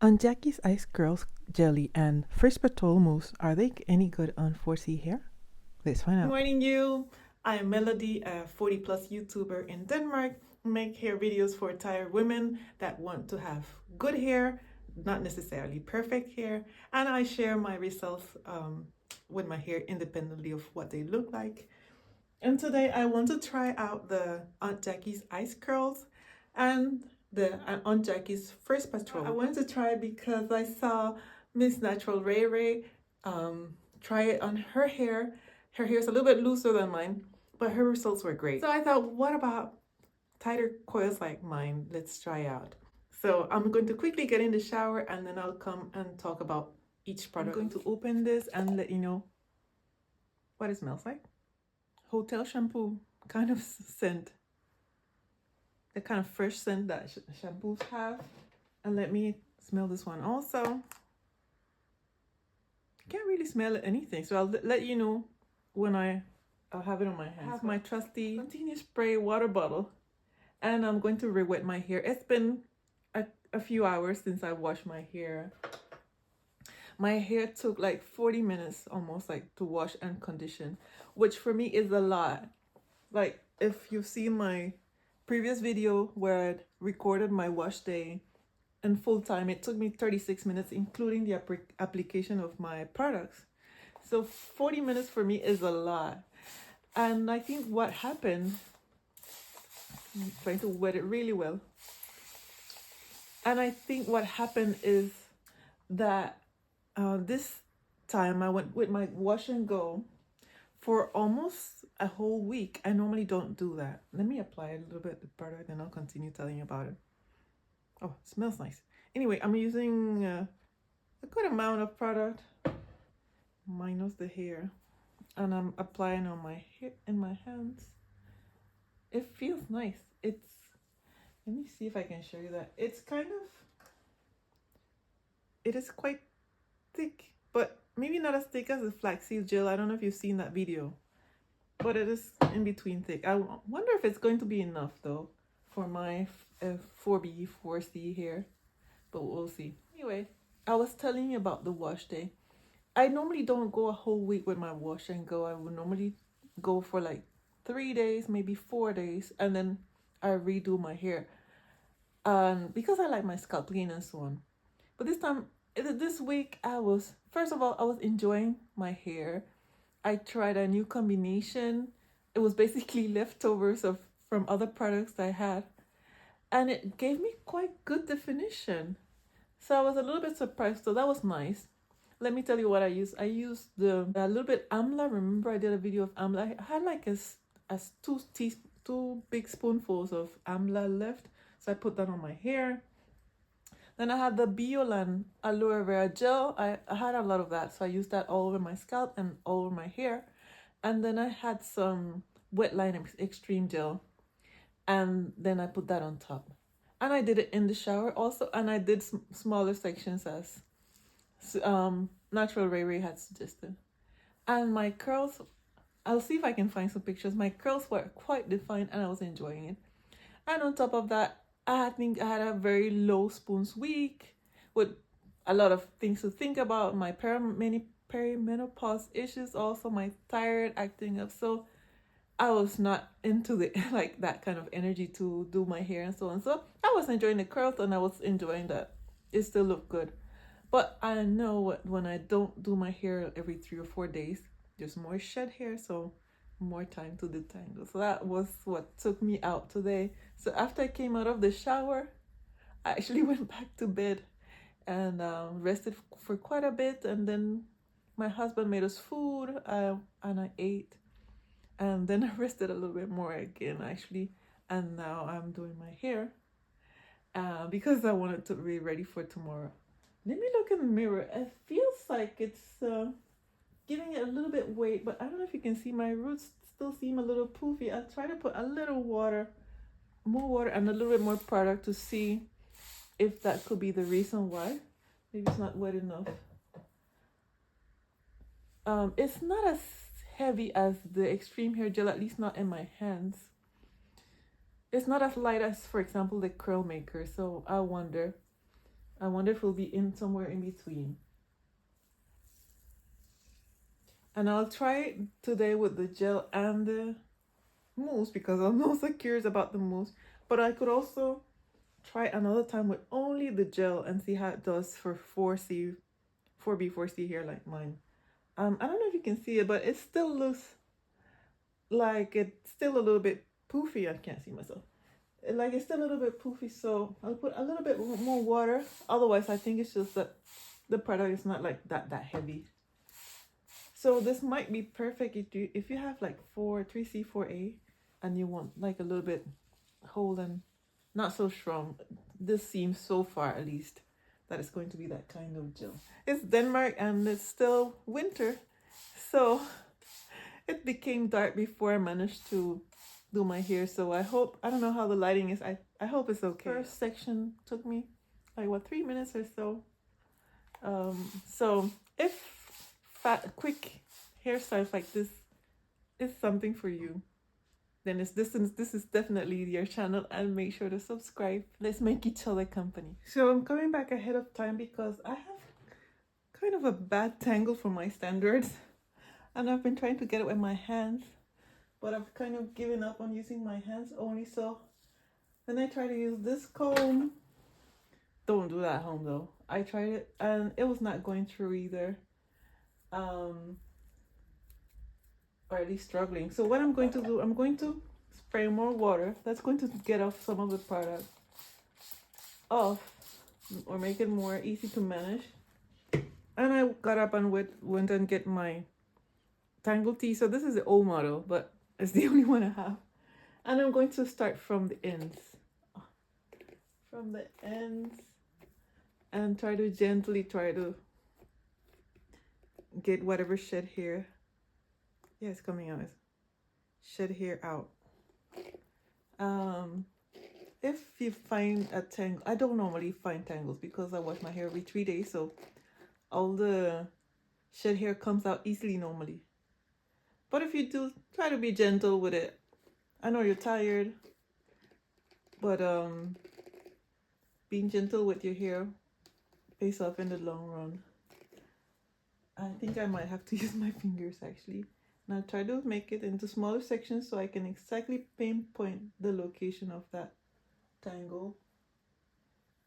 On Jackie's Ice Curls Jelly and Frizz Patrol Mousse, are they any good on 4C hair? Let's find Good out. morning, you. I'm Melody, a 40 plus YouTuber in Denmark. Make hair videos for tired women that want to have good hair, not necessarily perfect hair. And I share my results with my hair independently of what they look like. And today I want to try out the Aunt Jackie's Ice Curls and the Aunt Jackie's Frizz Patrol. I wanted to try it because I saw Miss Natural Ray Ray try it on her hair. Her hair is a little bit looser than mine, but her results were great. So I thought, what about tighter coils like mine? Let's try out. So I'm going to quickly get in the shower and then I'll come and talk about each product. I'm going to open this and let you know what it smells like. Hotel shampoo kind of scent, the kind of fresh scent that shampoos have. And let me smell this one also. Can't really smell anything, so I'll let you know when I'll have it on my hands. I have my trusty continuous spray water bottle, and I'm going to re-wet my hair. It's been a few hours since I washed my hair. My hair took like 40 minutes almost, like, to wash and condition, which for me is a lot. Like, if you've seen my previous video where I recorded my wash day in full time, it took me 36 minutes, including the application of my products. So 40 minutes for me is a lot. And I think what happened, I'm trying to wet it really well. And I think what happened is that this time I went with my wash and go for almost a whole week. I normally don't do that. Let me apply a little bit of the product and I'll continue telling you about it. Oh, it smells nice. Anyway, I'm using a good amount of product, minus the hair, and I'm applying on my hair in my hands. It feels nice. It's, let me see if I can show you that. It's kind of, it is quite thick, but maybe not as thick as the flaxseed gel. I don't know if you've seen that video, but it is in between thick. I wonder if it's going to be enough though for my 4B, 4C hair, but we'll see. Anyway, I was telling you about the wash day. I normally don't go a whole week with my wash and go. I would normally go for like 3 days, maybe 4 days, and then I redo my hair. Because I like my scalp clean and so on. But this week, first of all, I was enjoying my hair. I tried a new combination. It was basically leftovers from other products I had. And it gave me quite good definition. So I was a little bit surprised. So that was nice. Let me tell you what I used. I used a little bit amla. Remember I did a video of amla. I had like two big spoonfuls of amla left. So I put that on my hair. Then I had the Biolan aloe vera gel. I had a lot of that. So I used that all over my scalp and all over my hair. And then I had some Wet Line Extreme gel. And then I put that on top. And I did it in the shower also. And I did smaller sections as Natural Ray Ray had suggested. And my curls, I'll see if I can find some pictures. My curls were quite defined and I was enjoying it. And on top of that, I think I had a very low spoons week with a lot of things to think about. My perimenopause issues, also my thyroid acting up. So I was not into the like that kind of energy to do my hair and so on. So I was enjoying the curls and I was enjoying that it still looked good. But I know when I don't do my hair every 3 or 4 days, there's more shed hair, so more time to detangle. So that was what took me out today. So after I came out of the shower, I actually went back to bed and rested for quite a bit. And then my husband made us food and I ate. And then I rested a little bit more again, actually. And now I'm doing my hair because I wanted to be ready for tomorrow. Let me look in the mirror. It feels like it's giving it a little bit weight, but I don't know if you can see my roots still seem a little poofy. I'll try to put a little more water and a little bit more product to see if that could be the reason why. Maybe it's not wet enough. It's not as heavy as the extreme hair gel, at least not in my hands. It's not as light as, for example, the curl maker, so I wonder. I wonder if it'll be in somewhere in between. And I'll try it today with the gel and the mousse because I'm also curious about the mousse. But I could also try another time with only the gel and see how it does for 4C, 4B, 4C hair like mine. I don't know if you can see it, but it still looks like it's still a little bit poofy. I can't see myself. Like it's still a little bit poofy, so I'll put a little bit more water. Otherwise, I think it's just that the product is not like that heavy. So this might be perfect if you have like 3C, 4A, and you want like a little bit hold and not so strong. This seems so far at least that it's going to be that kind of gel. It's Denmark and it's still winter, so it became dark before I managed to do my hair. So I don't know how the lighting is. I hope it's okay. First section took me like what, 3 minutes or so. So if quick hairstyles like this is something for you, then this is definitely your channel, and make sure to subscribe. Let's make each other company. So I'm coming back ahead of time because I have kind of a bad tangle for my standards, and I've been trying to get it with my hands, but I've kind of given up on using my hands only. So then I try to use this comb. Don't do that at home though. I tried it and it was not going through either, or at least struggling. So what I'm going to do, I'm going to spray more water. That's going to get off some of the product off, or make it more easy to manage. And I got up and went and get my Tangle tea. So this is the old model, but it's the only one I have. And I'm going to start from the ends. From the ends. And try to gently get whatever shed hair. Yeah, it's coming out. Shed hair out. If you find a tangle, I don't normally find tangles because I wash my hair every 3 days, so all the shed hair comes out easily normally. But if you do, try to be gentle with it. I know you're tired, but being gentle with your hair pays off in the long run. I think I might have to use my fingers actually. Now try to make it into smaller sections so I can exactly pinpoint the location of that tangle,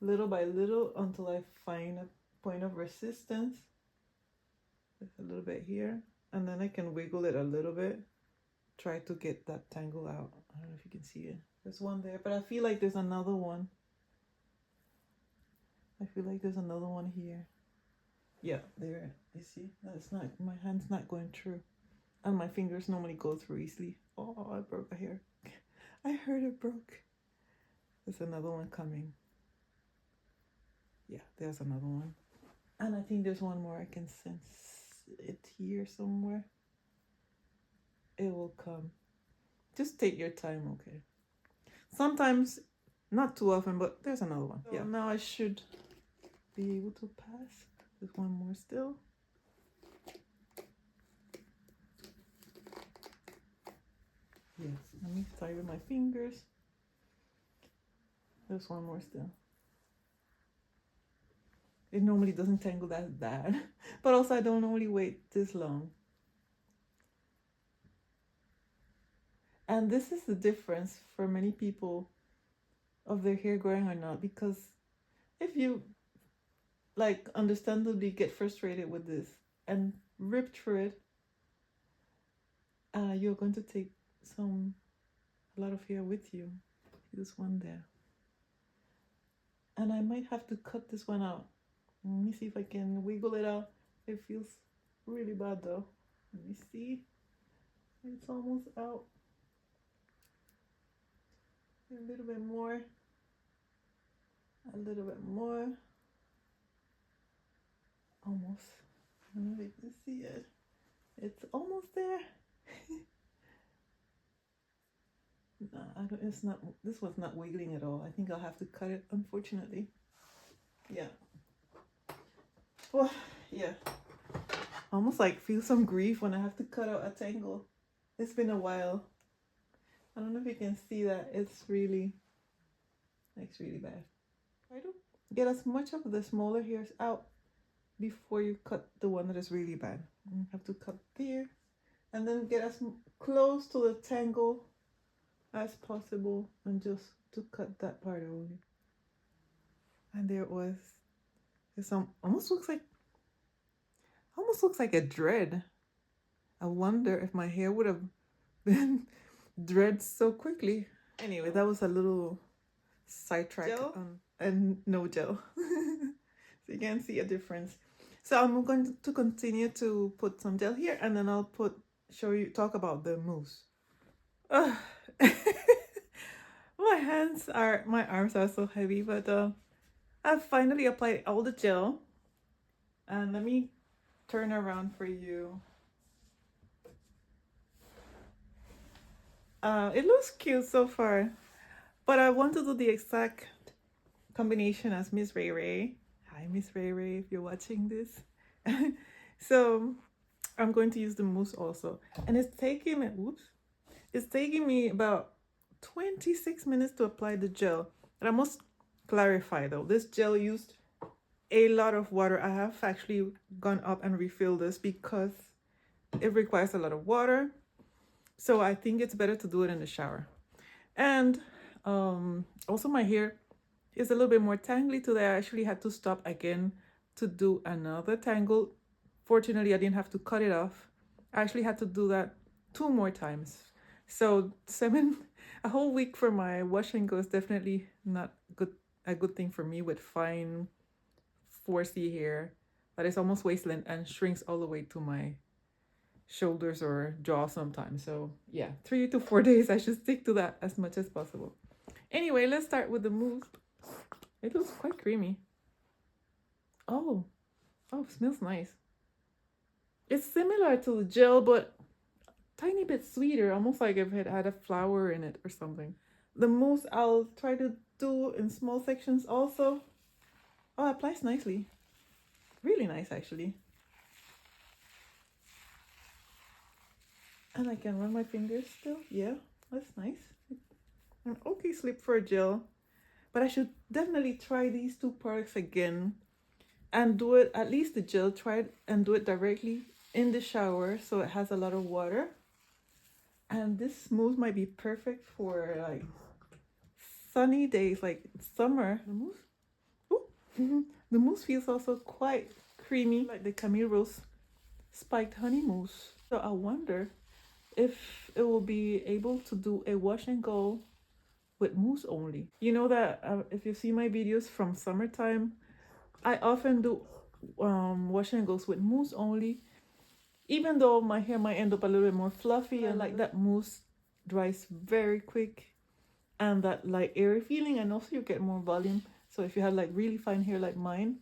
little by little, until I find a point of resistance. Just a little bit here, and then I can wiggle it a little bit, try to get that tangle out. I don't know if you can see it. There's one there, but I feel like there's another one. I feel like there's another one here. Yeah, there. You see? That's not, my hand's not going through. And my fingers normally go through easily. Oh, I broke a hair. I heard it broke. There's another one coming. Yeah, there's another one. And I think there's one more. I can sense it here somewhere. It will come. Just take your time, okay? Sometimes, not too often, but there's another one. So yeah, now I should be able to pass. There's one more still. Yes, let me tie with my fingers. There's one more still. It normally doesn't tangle that bad, but also I don't normally wait this long. And this is the difference for many people of their hair growing or not, because if you like understandably get frustrated with this and rip through it, you're going to take a lot of hair with you. This one there. And I might have to cut this one out. Let me see if I can wiggle it out. It feels really bad though. Let me see. It's almost out. A little bit more. A little bit more. Almost. I don't know if you can see it. It's almost there. No, it's not. This one's not wiggling at all. I think I'll have to cut it, unfortunately. Yeah. Well, yeah. Almost like feel some grief when I have to cut out a tangle. It's been a while. I don't know if you can see that. It's really bad. get as much of the smaller hairs out before you cut the one that is really bad. You have to cut there and then get as close to the tangle as possible and just to cut that part only. And there it was. It's almost looks like a dread. I wonder if my hair would have been dread so quickly. Anyway, that was a little sidetrack and no gel. So you can see a difference. So I'm going to continue to put some gel here, and then I'll talk about the mousse. My arms are so heavy, but I've finally applied all the gel. And let me turn around for you. It looks cute so far, but I want to do the exact combination as Miss Ray Ray. Hi, Miss Ray Ray, if you're watching this. So I'm going to use the mousse also, and it's taking me about 26 minutes to apply the gel. And I must clarify though, this gel used a lot of water. I have actually gone up and refilled this because it requires a lot of water. So I think it's better to do it in the shower. And also my hair is a little bit more tangly today. I actually had to stop again to do another tangle. Fortunately, I didn't have to cut it off. I actually had to do that 2 more times. So a whole week for my wash and go is definitely not a good thing for me with fine 4C hair that is almost waist length and shrinks all the way to my shoulders or jaw sometimes. So yeah, 3 to 4 days, I should stick to that as much as possible. Anyway, let's start with the mousse. It looks quite creamy. Oh, smells nice. It's similar to the gel, but tiny bit sweeter, almost like if it had a flower in it or something. The mousse I'll try to do in small sections also. Oh, it applies nicely. Really nice, actually. And I can run my fingers still. Yeah, that's nice. An okay slip for a gel. But I should definitely try these 2 products again and do it, at least the gel, try it and do it directly in the shower so it has a lot of water. And this mousse might be perfect for like sunny days, like summer. The mousse, the mousse feels also quite creamy, like the Camille Rose spiked honey mousse. So I wonder if it will be able to do a wash and go with mousse only. You know that if you see my videos from summertime, I often do wash and goes with mousse only, even though my hair might end up a little bit more fluffy. And like that mousse dries very quick and that like airy feeling, and also you get more volume. So if you have like really fine hair like mine,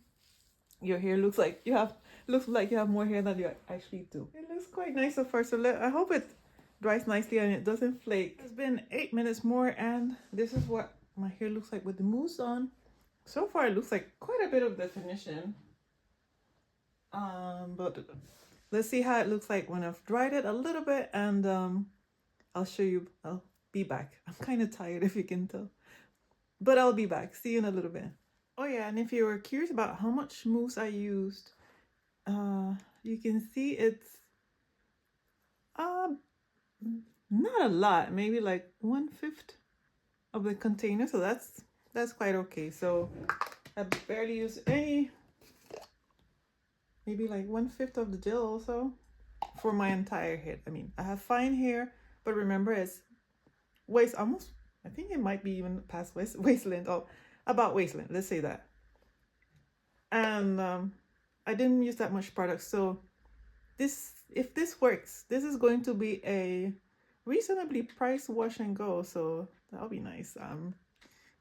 your hair looks like you have more hair than you actually do. It looks quite nice so far. So I hope it dries nicely and it doesn't flake. It's been 8 minutes more, and this is what my hair looks like with the mousse on. So far it looks like quite a bit of definition. But let's see how it looks like when I've dried it a little bit, and I'll show you. I'll be back. I'm kind of tired, if you can tell, but I'll be back. See you in a little bit. Oh yeah, and if you were curious about how much mousse I used, you can see it's not a lot, maybe like 1/5 of the container, so that's quite okay. So I barely use any, maybe like 1/5 of the gel also for my entire head. I mean, I have fine hair, but remember it's waist almost, I think it might be even past waist length, or about waist length, let's say that. And I didn't use that much product, so if this works, this is going to be a reasonably priced wash and go, so that'll be nice.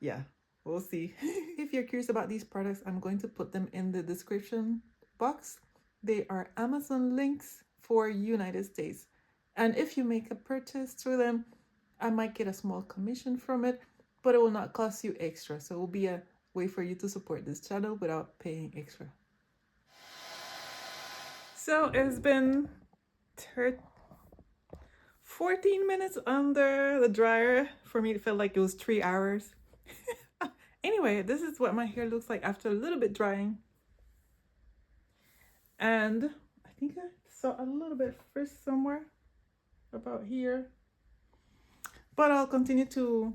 Yeah, we'll see. If you're curious about these products, I'm going to put them in the description box. They are Amazon links for United States, and if you make a purchase through them, I might get a small commission from it, but it will not cost you extra, so it will be a way for you to support this channel without paying extra. So it's been 14 minutes under the dryer. For me, it felt like it was 3 hours. Anyway, this is what my hair looks like after a little bit drying. And I think I saw a little bit of frizz somewhere about here. But I'll continue to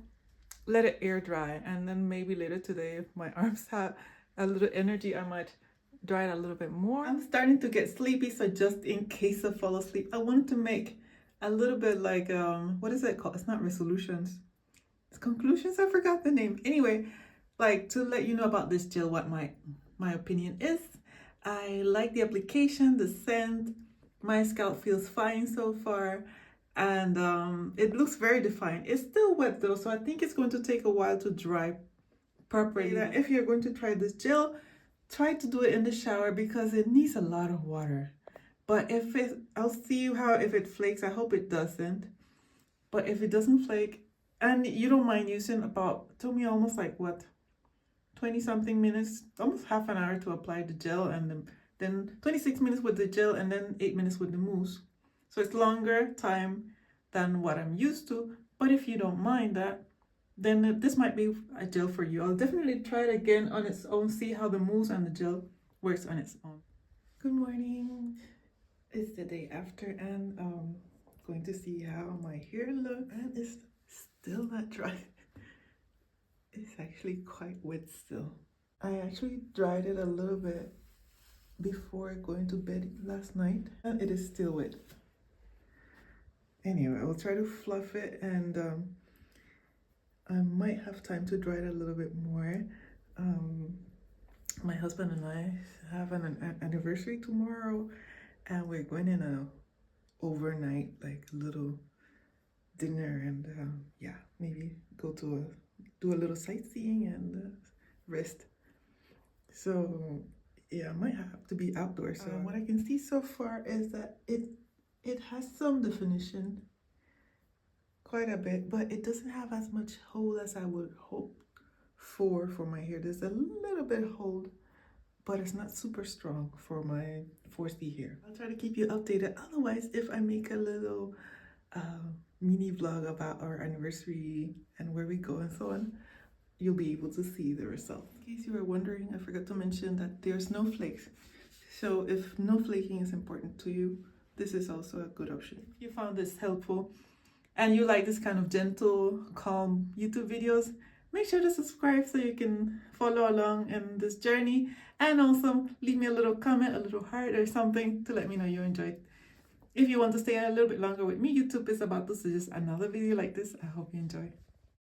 let it air dry, and then maybe later today, if my arms have a little energy, I might dry it a little bit more. I'm starting to get sleepy, so just in case I fall asleep, I wanted to make a little bit like, what is it called? It's not resolutions. It's conclusions. I forgot the name. Anyway, like to let you know about this gel, what my opinion is. I like the application, the scent. My scalp feels fine so far, and it looks very defined. It's still wet though, so I think it's going to take a while to dry properly. If you're going to try this gel, try to do it in the shower because it needs a lot of water. But if it, I'll see how if it flakes. I hope it doesn't. But if it doesn't flake, and you don't mind using about, it took me almost like what, 20 something minutes, almost half an hour to apply the gel, and then 26 minutes with the gel, and then 8 minutes with the mousse. So it's longer time than what I'm used to. But if you don't mind that, then this might be a gel for you. I'll definitely try it again on its own, see how the mousse and the gel works on its own. Good morning. It's the day after, and going to see how my hair looks, and it's still not dry. It's actually quite wet still. I actually dried it a little bit before going to bed last night, and it is still wet. Anyway, I'll try to fluff it, and I might have time to dry it a little bit more. My husband and I have an anniversary tomorrow, and we're going in a overnight, like little dinner, and yeah, maybe go to do a little sightseeing and rest. So yeah, I might have to be outdoors. So what I can see so far is that it has some definition, quite a bit, but it doesn't have as much hold as I would hope for my hair. There's a little bit of hold, but it's not super strong for my 4C hair. I'll try to keep you updated. Otherwise, if I make a little mini vlog about our anniversary and where we go and so on, you'll be able to see the result. In case you were wondering, I forgot to mention that there's no flakes. So if no flaking is important to you, this is also a good option. If you found this helpful and you like this kind of gentle, calm YouTube videos, make sure to subscribe so you can follow along in this journey, and also leave me a little comment, a little heart or something to let me know you enjoyed. If you want to stay a little bit longer with me, YouTube is about to suggest another video like this. I hope you enjoy.